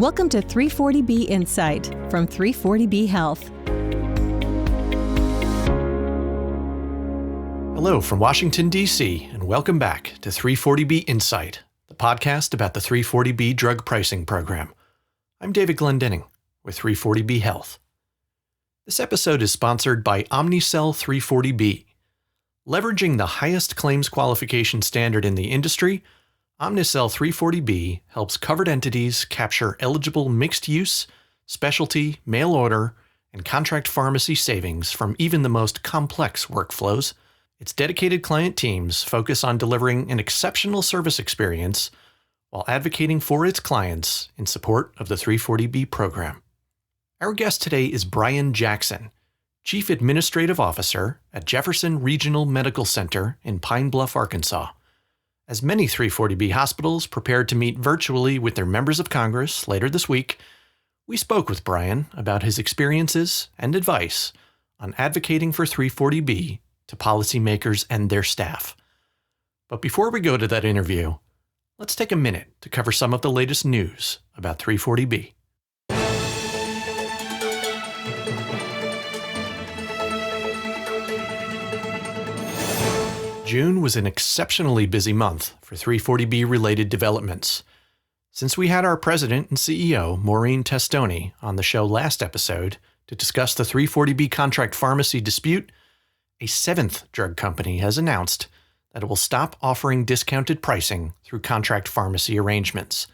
Welcome to 340B Insight from 340B Health. Hello from Washington, D.C., and welcome back to 340B Insight, the podcast about the 340B drug pricing program. I'm David Glendenning with 340B Health. This episode is sponsored by Omnicell 340B. Leveraging the highest claims qualification standard in the industry, Omnicell 340B helps covered entities capture eligible mixed-use, specialty, mail order, and contract pharmacy savings from even the most complex workflows. Its dedicated client teams focus on delivering an exceptional service experience while advocating for its clients in support of the 340B program. Our guest today is Bryan Jackson, Chief Administrative Officer at Jefferson Regional Medical Center in Pine Bluff, Arkansas. As many 340B hospitals prepared to meet virtually with their members of Congress later this week, we spoke with Bryan about his experiences and advice on advocating for 340B to policymakers and their staff. But before we go to that interview, let's take a minute to cover some of the latest news about 340B. June was an exceptionally busy month for 340B-related developments. Since we had our president and CEO, Maureen Testoni, on the show last episode to discuss the 340B contract pharmacy dispute, a seventh drug company has announced that it will stop offering discounted pricing through contract pharmacy arrangements.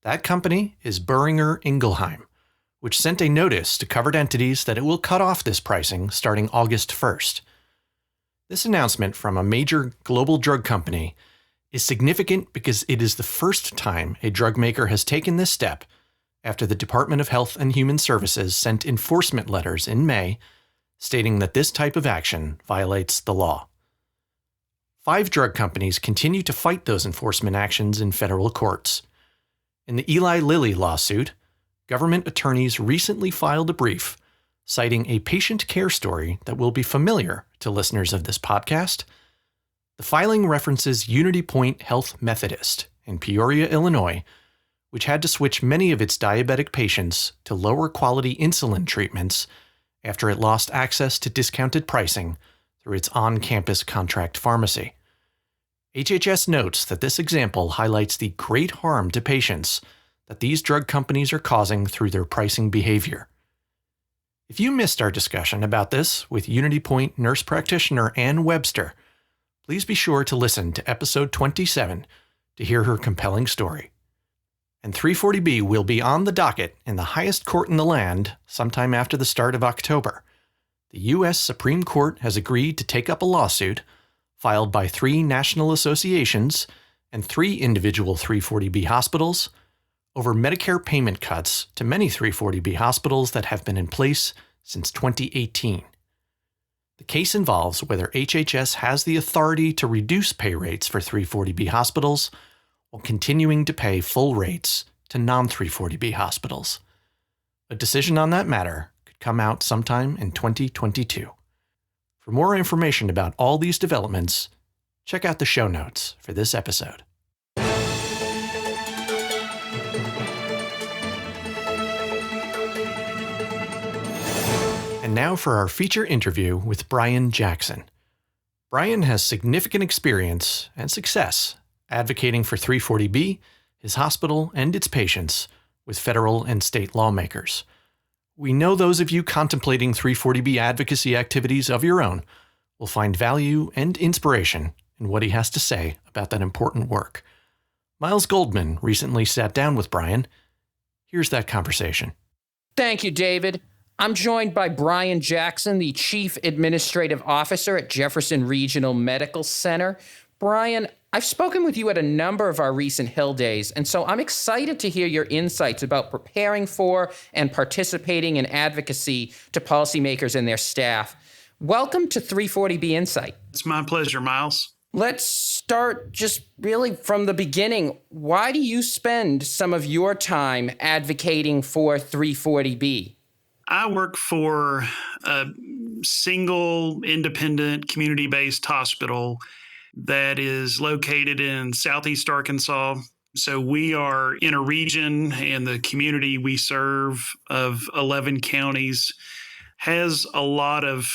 That company is Boehringer Ingelheim, which sent a notice to covered entities that it will cut off this pricing starting August 1st. This announcement from a major global drug company is significant because it is the first time a drug maker has taken this step after the Department of Health and Human Services sent enforcement letters in May stating that this type of action violates the law. 5 drug companies continue to fight those enforcement actions in federal courts. In the Eli Lilly lawsuit, government attorneys recently filed a brief citing a patient care story that will be familiar to listeners of this podcast. The filing references Unity Point Health Methodist in Peoria, Illinois, which had to switch many of its diabetic patients to lower quality insulin treatments after it lost access to discounted pricing through its on-campus contract pharmacy. HHS notes that this example highlights the great harm to patients that these drug companies are causing through their pricing behavior. If you missed our discussion about this with Unity Point nurse practitioner Ann Webster, please be sure to listen to episode 27 to hear her compelling story. And 340B will be on the docket in the highest court in the land sometime after the start of October. The U.S. Supreme Court has agreed to take up a lawsuit filed by 3 national associations and 3 individual 340B hospitals over Medicare payment cuts to many 340B hospitals that have been in place since 2018. The case involves whether HHS has the authority to reduce pay rates for 340B hospitals while continuing to pay full rates to non-340B hospitals. A decision on that matter could come out sometime in 2022. For more information about all these developments, check out the show notes for this episode. And now for our feature interview with Bryan Jackson. Bryan has significant experience and success advocating for 340B, his hospital, and its patients with federal and state lawmakers. We know those of you contemplating 340B advocacy activities of your own will find value and inspiration in what he has to say about that important work. Miles Goldman recently sat down with Bryan. Here's that conversation. Thank you, David. I'm joined by Bryan Jackson, the Chief Administrative Officer at Jefferson Regional Medical Center. Bryan, I've spoken with you at a number of our recent Hill Days, and so I'm excited to hear your insights about preparing for and participating in advocacy to policymakers and their staff. Welcome to 340B Insight. It's my pleasure, Miles. Let's start just really from the beginning. Why do you spend some of your time advocating for 340B? I work for a single, independent, community-based hospital that is located in Southeast Arkansas, So we are in a region, and the community we serve of 11 counties has a lot of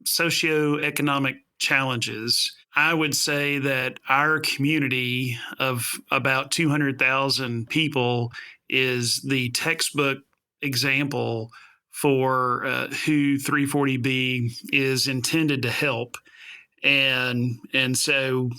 socioeconomic challenges. I would say that our community of about 200,000 people is the textbook example for who 340B is intended to help. And so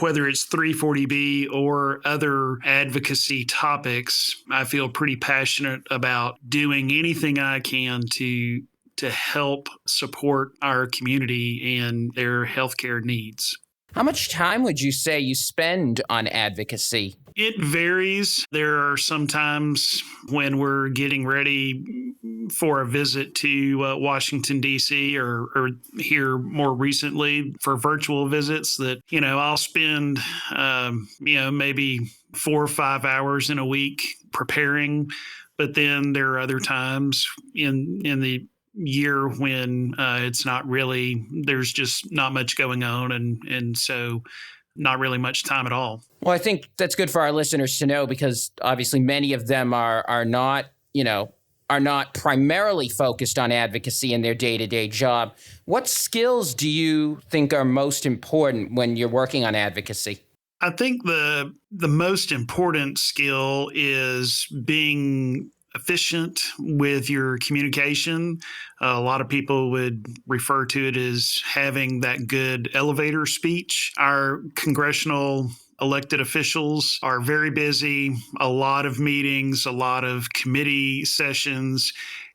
whether it's 340B or other advocacy topics, I feel pretty passionate about doing anything I can to help support our community and their healthcare needs. How much time would you say you spend on advocacy? It varies. There are some times when we're getting ready for a visit to Washington, D.C., or here more recently for virtual visits that, I'll spend, maybe 4 or 5 hours in a week preparing. But then there are other times in the year when it's not really, there's just not much going on. And so not really much time at all. Well, I think that's good for our listeners to know, because obviously many of them are not primarily focused on advocacy in their day-to-day job. What skills do you think are most important when you're working on advocacy? I think the most important skill is being efficient with your communication. A lot of people would refer to it as having that good elevator speech. Our congressional elected officials are very busy, a lot of meetings, a lot of committee sessions,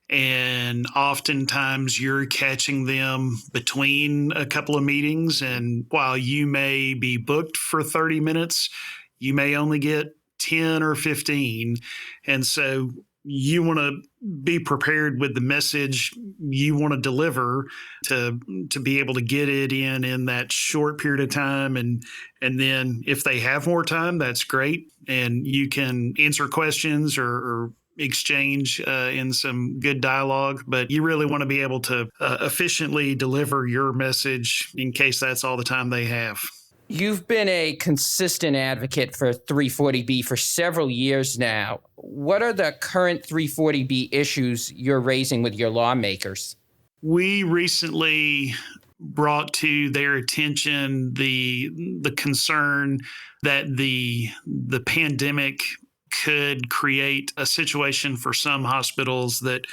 and oftentimes you're catching them between a couple of meetings. And while you may be booked for 30 minutes, you may only get 10 or 15. And so you want to be prepared with the message you want to deliver to be able to get it in that short period of time. And then if they have more time, that's great. And you can answer questions or exchange in some good dialogue. But you really want to be able to efficiently deliver your message in case that's all the time they have. You've been a consistent advocate for 340B for several years now. What are the current 340B issues you're raising with your lawmakers? We recently brought to their attention the concern that the pandemic could create a situation for some hospitals that,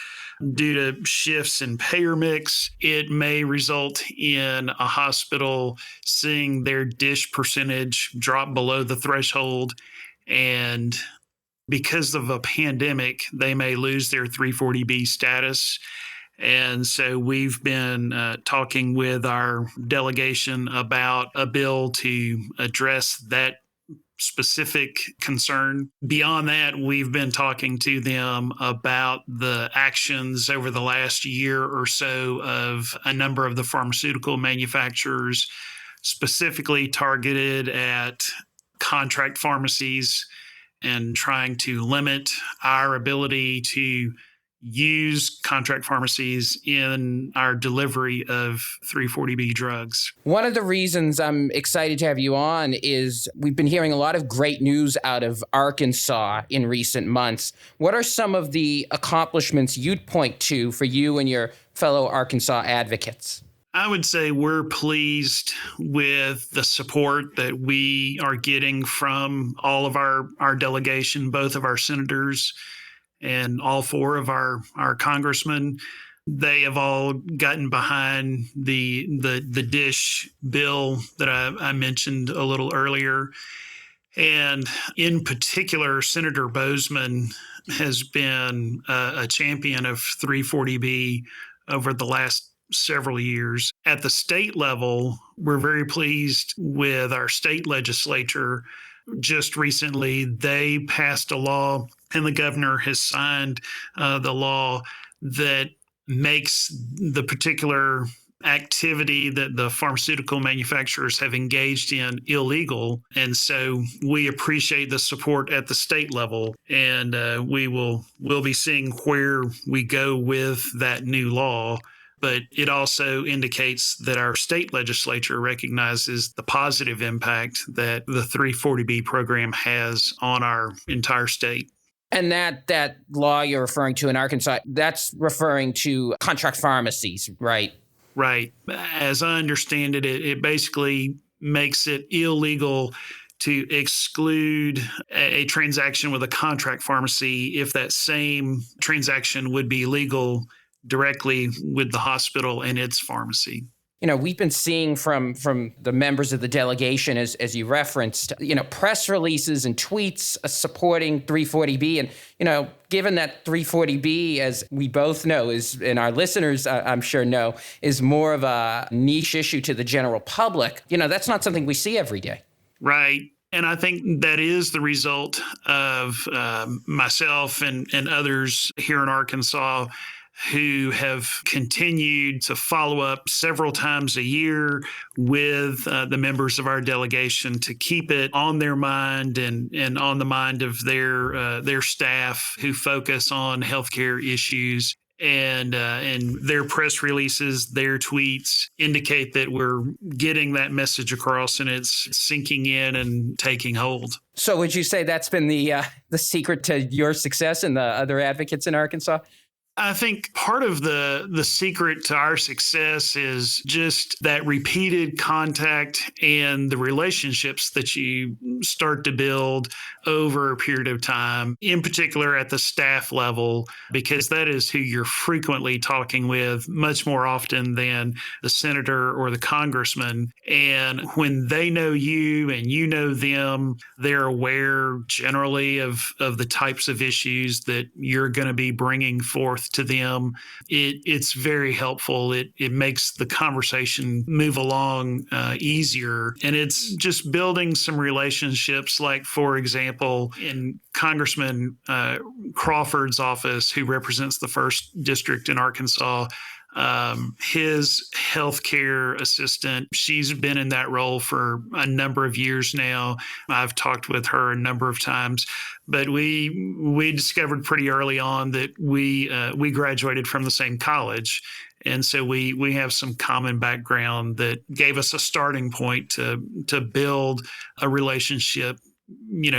due to shifts in payer mix, it may result in a hospital seeing their DSH percentage drop below the threshold. And because of a pandemic, they may lose their 340B status. And so we've been talking with our delegation about a bill to address that specific concern. Beyond that, we've been talking to them about the actions over the last year or so of a number of the pharmaceutical manufacturers, specifically targeted at contract pharmacies, and trying to limit our ability to use contract pharmacies in our delivery of 340B drugs. One of the reasons I'm excited to have you on is we've been hearing a lot of great news out of Arkansas in recent months. What are some of the accomplishments you'd point to for you and your fellow Arkansas advocates? I would say we're pleased with the support that we are getting from all of our delegation, both of our senators and all 4 of our congressmen. They have all gotten behind the DSH bill that I mentioned a little earlier. And in particular, Senator Bozeman has been a champion of 340B over the last several years. At the state level, we're very pleased with our state legislature. Just recently, they passed a law, and the governor has signed the law that makes the particular activity that the pharmaceutical manufacturers have engaged in illegal. And so we appreciate the support at the state level, and we'll be seeing where we go with that new law. but it also indicates that our state legislature recognizes the positive impact that the 340B program has on our entire state. And that law you're referring to in Arkansas, that's referring to contract pharmacies, right? Right. As I understand it, it basically makes it illegal to exclude a transaction with a contract pharmacy if that same transaction would be legal directly with the hospital and its pharmacy. We've been seeing from the members of the delegation, as you referenced, press releases and tweets supporting 340B. And, given that 340B, as we both know, and our listeners, I'm sure know, is more of a niche issue to the general public, that's not something we see every day. Right. And I think that is the result of myself and others here in Arkansas who have continued to follow up several times a year with the members of our delegation to keep it on their mind and on the mind of their staff who focus on healthcare issues. And their press releases, their tweets indicate that we're getting that message across and it's sinking in and taking hold. So would you say that's been the secret to your success and the other advocates in Arkansas? I think part of the secret to our success is just that repeated contact and the relationships that you start to build over a period of time, in particular at the staff level, because that is who you're frequently talking with much more often than the senator or the congressman. And when they know you and you know them, they're aware generally of the types of issues that you're going to be bringing forth to them. It's very helpful. It makes the conversation move along easier. And it's just building some relationships, like, for example, in Congressman Crawford's office, who represents the 1st District in Arkansas, his healthcare assistant, she's been in that role for a number of years now. I've talked with her a number of times, but we discovered pretty early on that we graduated from the same college. And so we have some common background that gave us a starting point to build a relationship,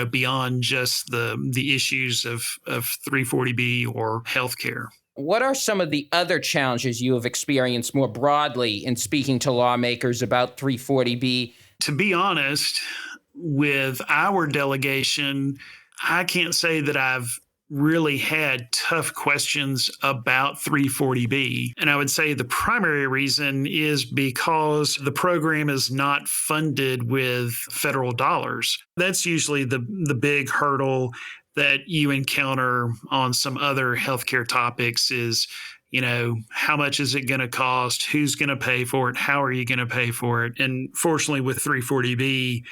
beyond just the issues of 340B or healthcare. What are some of the other challenges you have experienced more broadly in speaking to lawmakers about 340B? To be honest, with our delegation, I can't say that I've really had tough questions about 340B. And I would say the primary reason is because the program is not funded with federal dollars. That's usually the big hurdle that you encounter on some other healthcare topics is, how much is it going to cost? Who's going to pay for it? How are you going to pay for it? And fortunately, with 340B,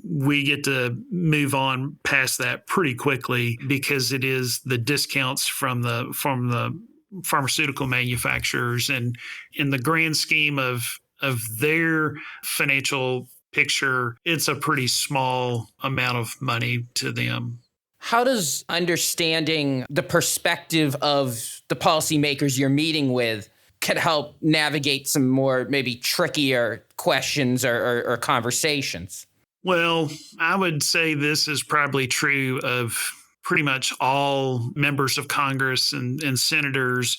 we get to move on past that pretty quickly because it is the discounts from the pharmaceutical manufacturers. And in the grand scheme of their financial picture, it's a pretty small amount of money to them. How does understanding the perspective of the policymakers you're meeting with could help navigate some more maybe trickier questions or conversations? Well, I would say this is probably true of pretty much all members of Congress and senators,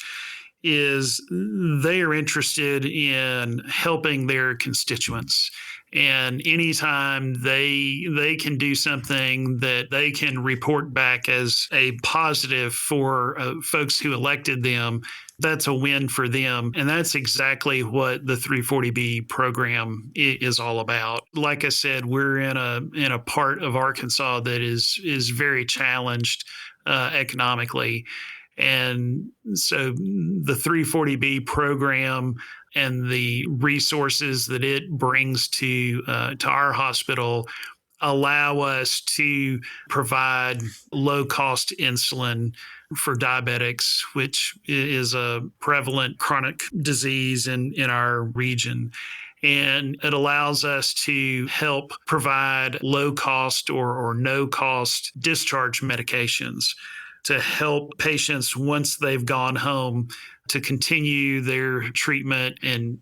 is they are interested in helping their constituents. And anytime they can do something that they can report back as a positive for folks who elected them, that's a win for them. And that's exactly what the 340B program is all about. Like I said, we're in a part of Arkansas that is very challenged economically. And so the 340B program and the resources that it brings to our hospital allow us to provide low-cost insulin for diabetics, which is a prevalent chronic disease in our region. And it allows us to help provide low-cost or no-cost discharge medications to help patients once they've gone home to continue their treatment and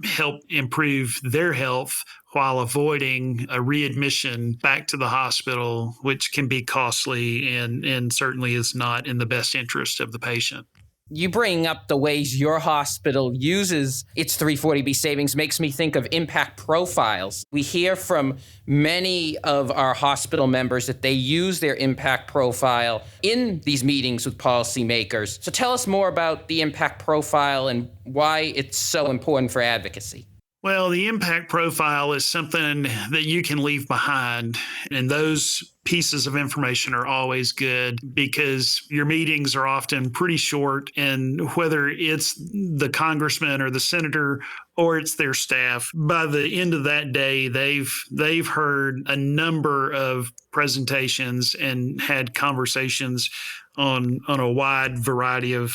help improve their health while avoiding a readmission back to the hospital, which can be costly and certainly is not in the best interest of the patient. You bringing up the ways your hospital uses its 340B savings makes me think of impact profiles. We hear from many of our hospital members that they use their impact profile in these meetings with policymakers. So tell us more about the impact profile and why it's so important for advocacy. Well, the impact profile is something that you can leave behind, and those pieces of information are always good because your meetings are often pretty short, and whether it's the congressman or the senator or it's their staff, by the end of that day, they've heard a number of presentations and had conversations on a wide variety of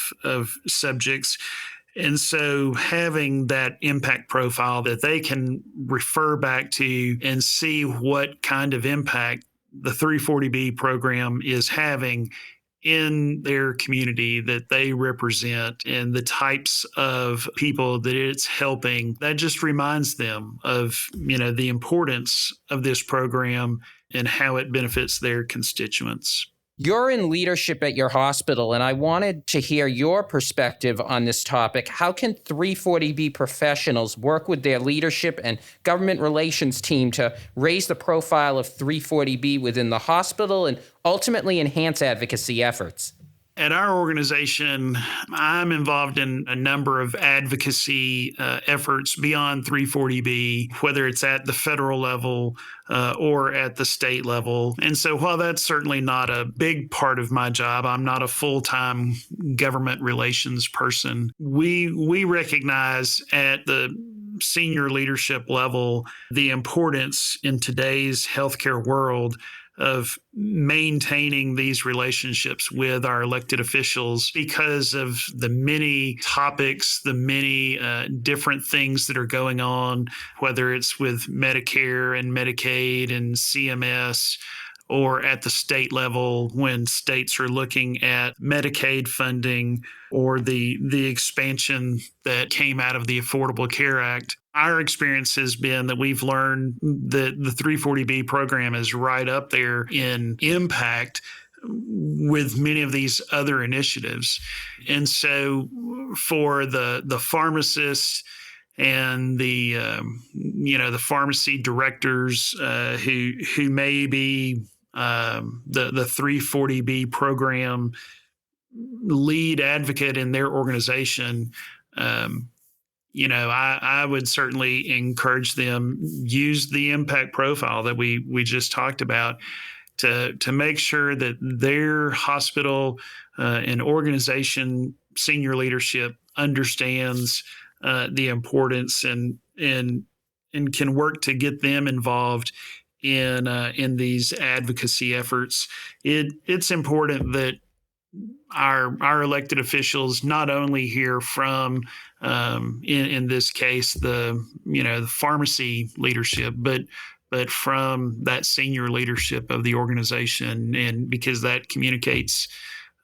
subjects. And so having that impact profile that they can refer back to and see what kind of impact the 340B program is having in their community that they represent and the types of people that it's helping, that just reminds them of, the importance of this program and how it benefits their constituents. You're in leadership at your hospital, and I wanted to hear your perspective on this topic. How can 340B professionals work with their leadership and government relations team to raise the profile of 340B within the hospital and ultimately enhance advocacy efforts? At our organization, I'm involved in a number of advocacy efforts beyond 340B, whether it's at the federal level or at the state level. And so while that's certainly not a big part of my job, I'm not a full-time government relations person. We recognize at the senior leadership level the importance in today's healthcare world of maintaining these relationships with our elected officials because of the many topics, the many different things that are going on, whether it's with Medicare and Medicaid and CMS, or at the state level when states are looking at Medicaid funding or the expansion that came out of the Affordable Care Act. Our experience has been that we've learned that the 340B program is right up there in impact with many of these other initiatives. And so for the pharmacists and the pharmacy directors who may be the 340B program lead advocate in their organization, I would certainly encourage them use the impact profile that we just talked about to make sure that their hospital and organization senior leadership understands the importance and can work to get them involved in these advocacy efforts. It's important that our elected officials not only hear from in this case the pharmacy leadership, but from that senior leadership of the organization, and because that communicates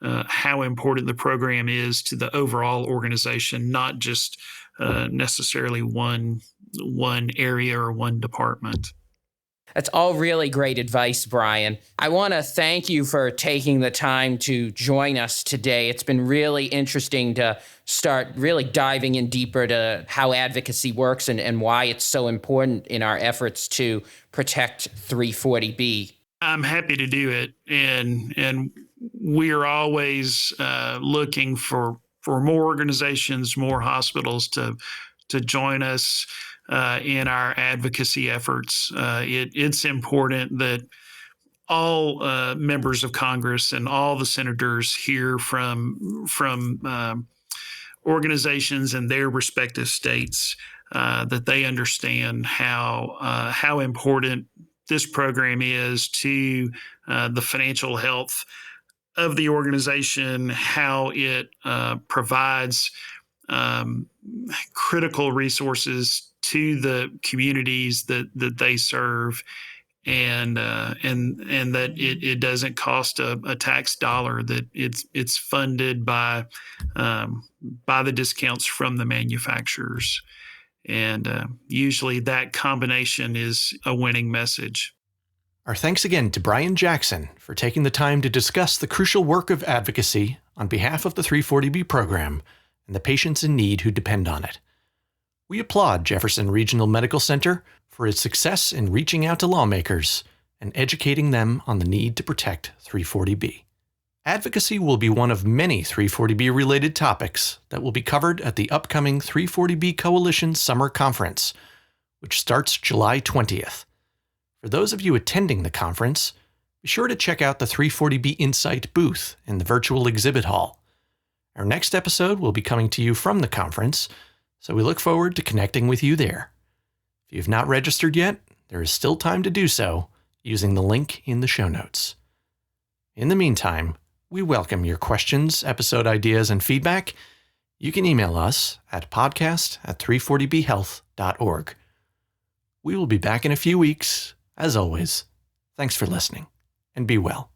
how important the program is to the overall organization, not just necessarily one area or one department. That's all really great advice, Bryan. I want to thank you for taking the time to join us today. It's been really interesting to start really diving in deeper to how advocacy works and why it's so important in our efforts to protect 340B. I'm happy to do it. And we are always looking for more organizations, more hospitals to join us in our advocacy efforts. It's important that all members of Congress and all the senators hear from organizations in their respective states that they understand how important this program is to the financial health of the organization, how it provides critical resources to the communities that they serve, and that it doesn't cost a tax dollar, that it's funded by the discounts from the manufacturers. And usually that combination is a winning message. Our thanks again to Bryan Jackson for taking the time to discuss the crucial work of advocacy on behalf of the 340B program and the patients in need who depend on it. We applaud Jefferson Regional Medical Center for its success in reaching out to lawmakers and educating them on the need to protect 340B. Advocacy will be one of many 340B-related topics that will be covered at the upcoming 340B Coalition Summer Conference, which starts July 20th. For those of you attending the conference, be sure to check out the 340B Insight booth in the virtual exhibit hall. Our next episode will be coming to you from the conference, so we look forward to connecting with you there. If you've not registered yet, there is still time to do so using the link in the show notes. In the meantime, we welcome your questions, episode ideas, and feedback. You can email us at podcast@340bhealth.org. We will be back in a few weeks. As always, thanks for listening, and be well.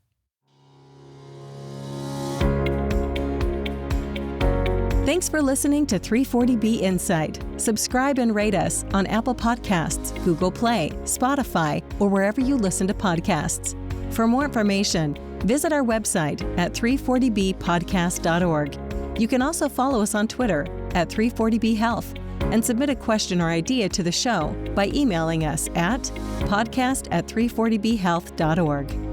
Thanks for listening to 340B Insight. Subscribe and rate us on Apple Podcasts, Google Play, Spotify, or wherever you listen to podcasts. For more information, visit our website at 340bpodcast.org. You can also follow us on Twitter at 340bhealth and submit a question or idea to the show by emailing us at podcast@340bhealth.org.